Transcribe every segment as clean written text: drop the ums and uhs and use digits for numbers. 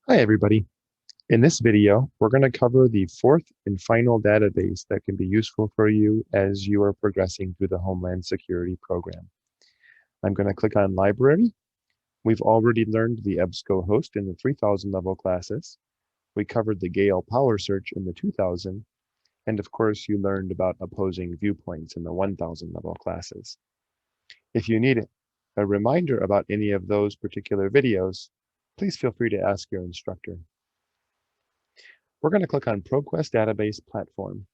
Hi, everybody. In this video, we're going to cover the fourth and final database that can be useful for you as you are progressing through the Homeland Security program. I'm going to click on Library. We've already learned the EBSCO host in the 3000 level classes. We covered the Gale Power Search in the 2000, and of course, you learned about opposing viewpoints in the 1000 level classes. If you need a reminder about any of those particular videos, please feel free to ask your instructor. We're going to click on ProQuest Database Platform.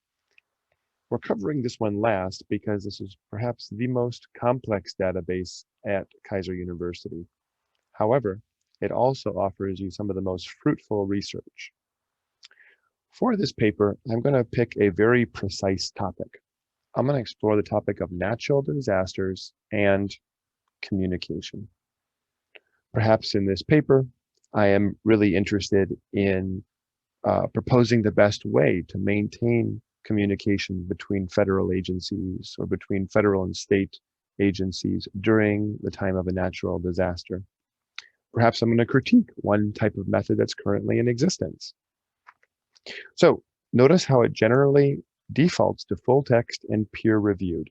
We're covering this one last because this is perhaps the most complex database at Kaiser University. However, it also offers you some of the most fruitful research. For this paper, I'm going to pick a very precise topic. I'm going to explore the topic of natural disasters and communication. Perhaps in this paper, I am really interested in proposing the best way to maintain communication between federal agencies or between federal and state agencies during the time of a natural disaster. Perhaps I'm going to critique one type of method that's currently in existence. So notice how it generally defaults to full text and peer-reviewed.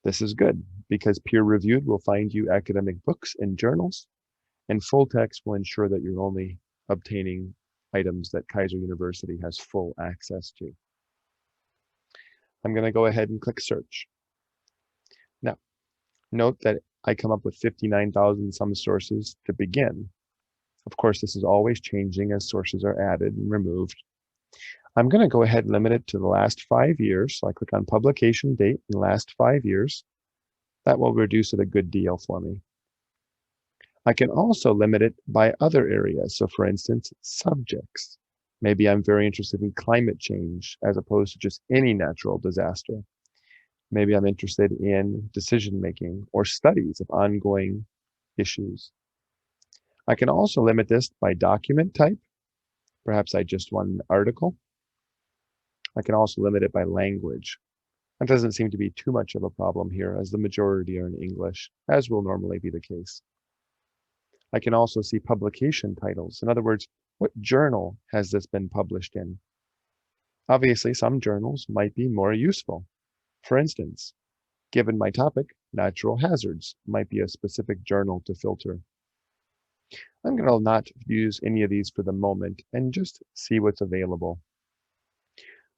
This is good because peer-reviewed will find you academic books and journals, and full text will ensure that you're only obtaining items that Kaiser University has full access to. I'm going to go ahead and click search. Now, note that I come up with 59,000 some sources to begin. Of course, this is always changing as sources are added and removed. I'm going to go ahead and limit it to the last 5 years. So I click on publication date in the last 5 years. That will reduce it a good deal for me. I can also limit it by other areas. So for instance, subjects. Maybe I'm very interested in climate change as opposed to just any natural disaster. Maybe I'm interested in decision-making or studies of ongoing issues. I can also limit this by document type. Perhaps I just want an article. I can also limit it by language. That doesn't seem to be too much of a problem here as the majority are in English, as will normally be the case. I can also see publication titles. In other words, what journal has this been published in? Obviously, some journals might be more useful. For instance, given my topic, natural hazards might be a specific journal to filter. I'm going to not use any of these for the moment and just see what's available.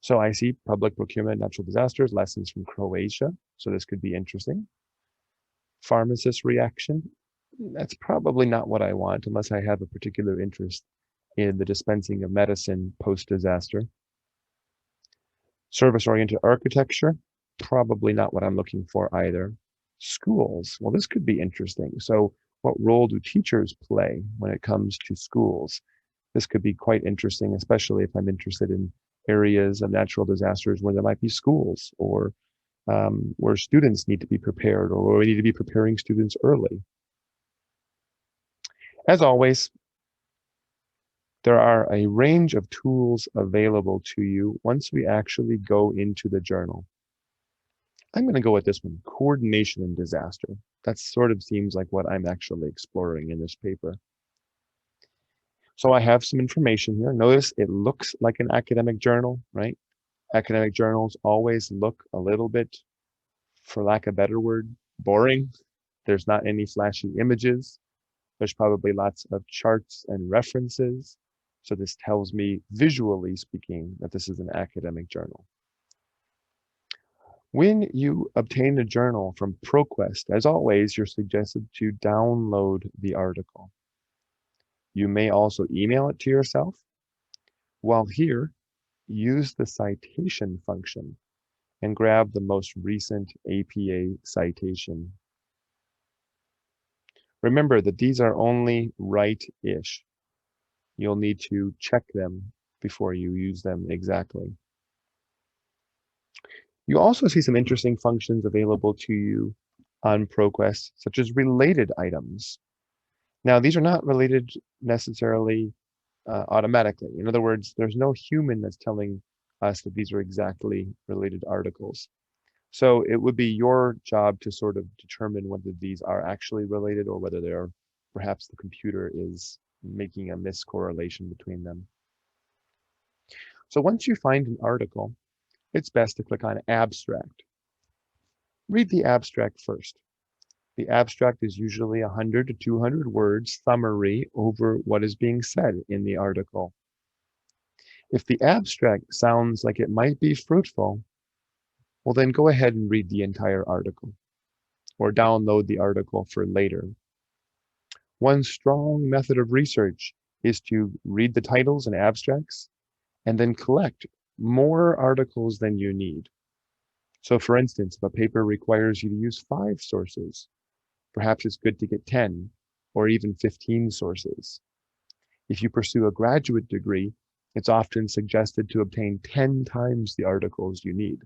So I see public procurement, natural disasters, lessons from Croatia. So this could be interesting. Pharmacist reaction. That's probably not what I want unless I have a particular interest in the dispensing of medicine post-disaster. Service-oriented architecture, probably not what I'm looking for either. Schools, well, this could be interesting. So what role do teachers play when it comes to schools? This could be quite interesting, especially if I'm interested in areas of natural disasters where there might be schools or where students need to be prepared or where we need to be preparing students early. As always, there are a range of tools available to you once we actually go into the journal. I'm going to go with this one, coordination and disaster. That sort of seems like what I'm actually exploring in this paper. So I have some information here. Notice it looks like an academic journal, right? Academic journals always look a little bit, for lack of a better word, boring. There's not any flashy images. There's probably lots of charts and references. So this tells me, visually speaking, that this is an academic journal. When you obtain a journal from ProQuest, as always, you're suggested to download the article. You may also email it to yourself. While here, use the citation function and grab the most recent APA citation. Remember that these are only right-ish. You'll need to check them before you use them exactly. You also see some interesting functions available to you on ProQuest, such as related items. Now, these are not related necessarily automatically. In other words, there's no human that's telling us that these are exactly related articles. So it would be your job to sort of determine whether these are actually related or whether they're perhaps the computer is making a miscorrelation between them. So once you find an article, it's best to click on Abstract. Read the abstract first. The abstract is usually 100 to 200 words summary over what is being said in the article. If the abstract sounds like it might be fruitful, well then go ahead and read the entire article or download the article for later. One strong method of research is to read the titles and abstracts and then collect more articles than you need. So for instance, if a paper requires you to use 5 sources, perhaps it's good to get 10 or even 15 sources. If you pursue a graduate degree, it's often suggested to obtain 10 times the articles you need.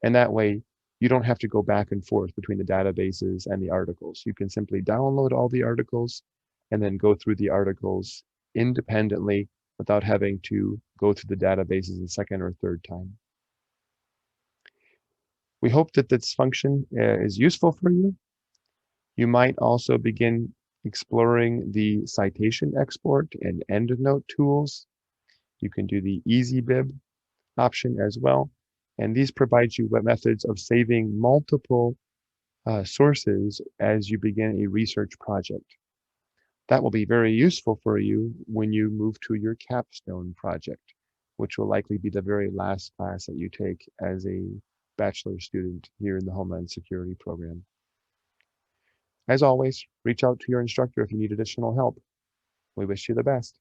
And that way, you don't have to go back and forth between the databases and the articles. You can simply download all the articles and then go through the articles independently without having to go through the databases a second or third time. We hope that this function is useful for you. You might also begin exploring the citation export and EndNote tools. You can do the EasyBib option as well. And these provide you with methods of saving multiple sources as you begin a research project. That will be very useful for you when you move to your capstone project, which will likely be the very last class that you take as a bachelor student here in the Homeland Security program. As always, reach out to your instructor if you need additional help. We wish you the best.